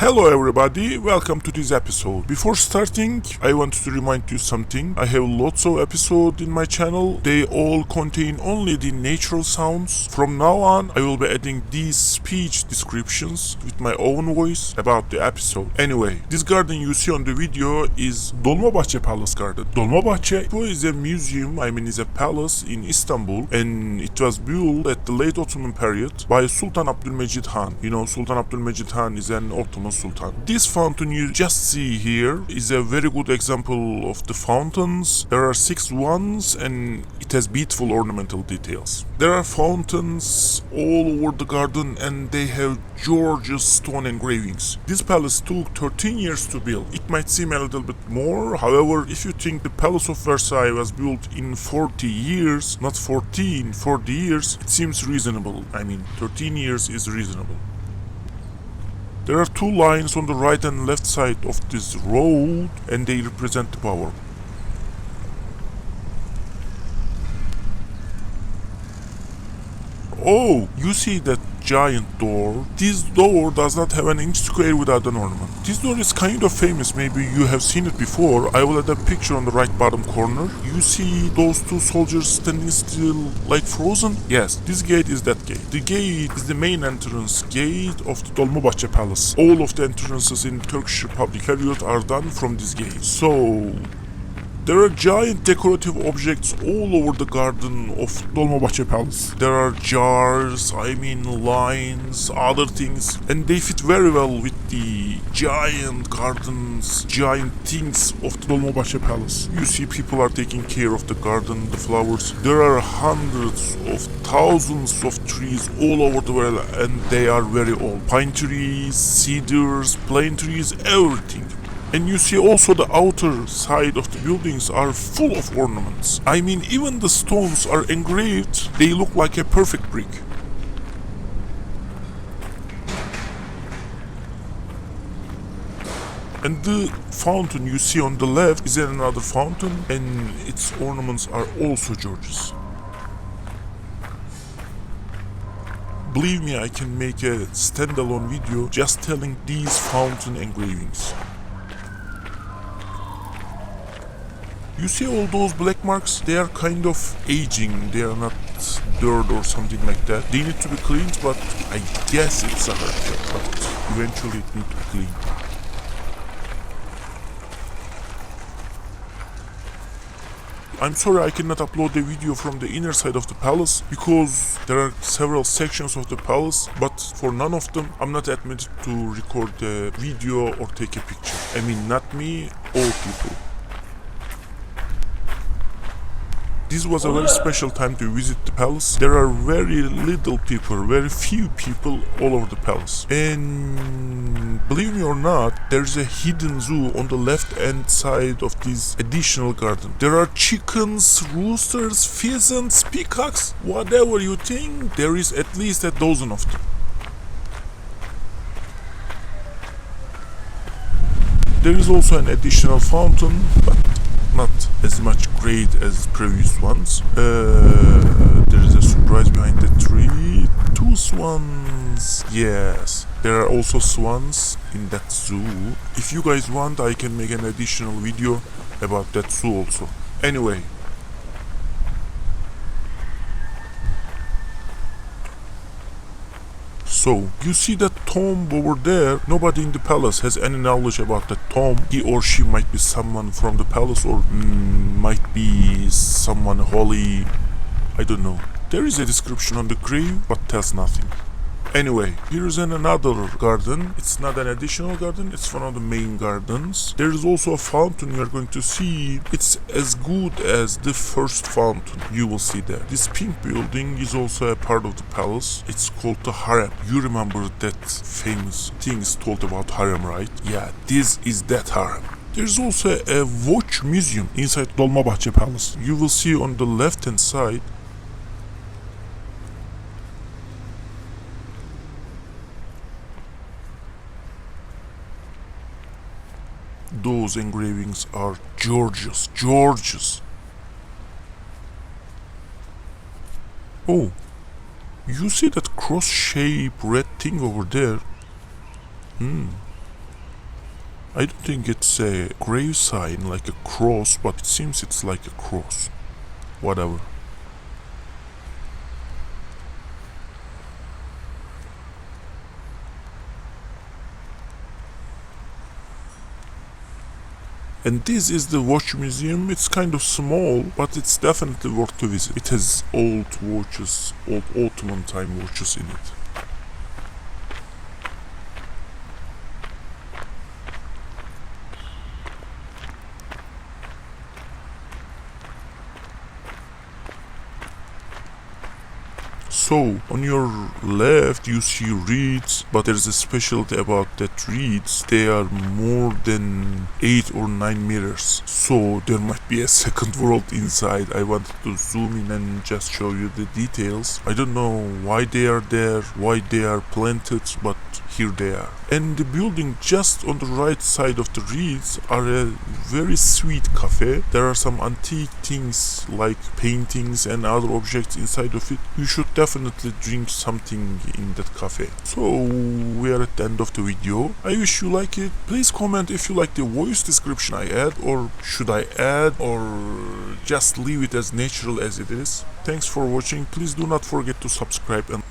Hello everybody, welcome to this episode. Before starting, I want to remind you something. I have lots of episodes in my channel. They all contain only the natural sounds. From now on, I will be adding these speech descriptions with my own voice about the episode. Anyway, this garden you see on the video is Dolmabahce Palace Garden. Dolmabahce is a museum, is a palace in Istanbul, and it was built at the late Ottoman period by Sultan Abdülmecid Han. You know, Sultan Abdülmecid Han is an Ottoman Sultan. This fountain you just see here is a very good example of the fountains. There are 6 ones and it has beautiful ornamental details. There are fountains all over the garden and they have gorgeous stone engravings. This palace took 13 years to build. It might seem a little bit more, however, if you think the Palace of Versailles was built in 40 years, not 14, 40 years, it seems reasonable. 13 years is reasonable. There are 2 lines on the right and left side of this road and they represent the power. Oh, you see that giant door? This door does not have an inch square without an ornament. This door is kind of famous, maybe you have seen it before. I will add a picture on the right bottom corner. You see those 2 soldiers standing still like frozen? Yes, this gate is that gate. The gate is the main entrance gate of the Dolmabahce Palace. All of the entrances in the Turkish Republic period are done from this gate. So there are giant decorative objects all over the garden of Dolmabahce Palace. There are jars, lines, other things, and they fit very well with the giant gardens, giant things of the Dolmabahce Palace. You see people are taking care of the garden, the flowers. There are hundreds of thousands of trees all over the world and they are very old. Pine trees, cedars, plane trees, everything. And you see also the outer side of the buildings are full of ornaments. Even the stones are engraved, they look like a perfect brick. And the fountain you see on the left is another fountain and its ornaments are also gorgeous. Believe me, I can make a standalone video just telling these fountain engravings. You see all those black marks? They are kind of aging, they are not dirt or something like that. They need to be cleaned, but I guess it's a hard job, but eventually it needs to be cleaned. I'm sorry I cannot upload the video from the inner side of the palace because there are several sections of the palace, but for none of them I'm not admitted to record the video or take a picture. Not me, all people. This was a very special time to visit the palace. There are very little people, very few people all over the palace. And believe me or not, there's a hidden zoo on the left hand side of this additional garden. There are chickens, roosters, pheasants, peacocks, whatever you think, there is at least a dozen of them. There is also an additional fountain, but not as much great as previous ones. There is a surprise behind the tree. 2 swans. Yes, there are also swans in that zoo. If you guys want, I can make an additional video about that zoo also. Anyway. So, you see that tomb over there? Nobody in the palace has any knowledge about that tomb. He or she might be someone from the palace or might be someone holy. I don't know. There is a description on the grave, but tells nothing. Anyway, here is another garden. It's not an additional garden, it's one of the main gardens. There is also a fountain you are going to see. It's as good as the first fountain you will see there. This pink building is also a part of the palace. It's called the HAREM. You remember that famous things told about HAREM, right? Yeah, this is that HAREM. There's also a watch museum inside Dolmabahce Palace. You will see on the left hand side those engravings are gorgeous. Oh, you see that cross-shaped red thing over there? I don't think it's a grave sign like a cross, but it seems it's like a cross. Whatever. And this is the watch museum. It's kind of small, but it's definitely worth to visit. It has old watches, old Ottoman time watches in it. So, on your left you see reeds, but there's a specialty about that reeds. They are more than 8 or 9 meters. So, there might be a second world inside. I wanted to zoom in and just show you the details. I don't know why they are there, why they are planted, but here they are. And the building just on the right side of the reeds are a very sweet cafe. There are some antique things like paintings and other objects inside of it. You should definitely drink something in that cafe. So we are at the end of the video. I wish you like it. Please comment if you like the voice description I add, or should I add, or just leave it as natural as it is. Thanks for watching. Please do not forget to subscribe and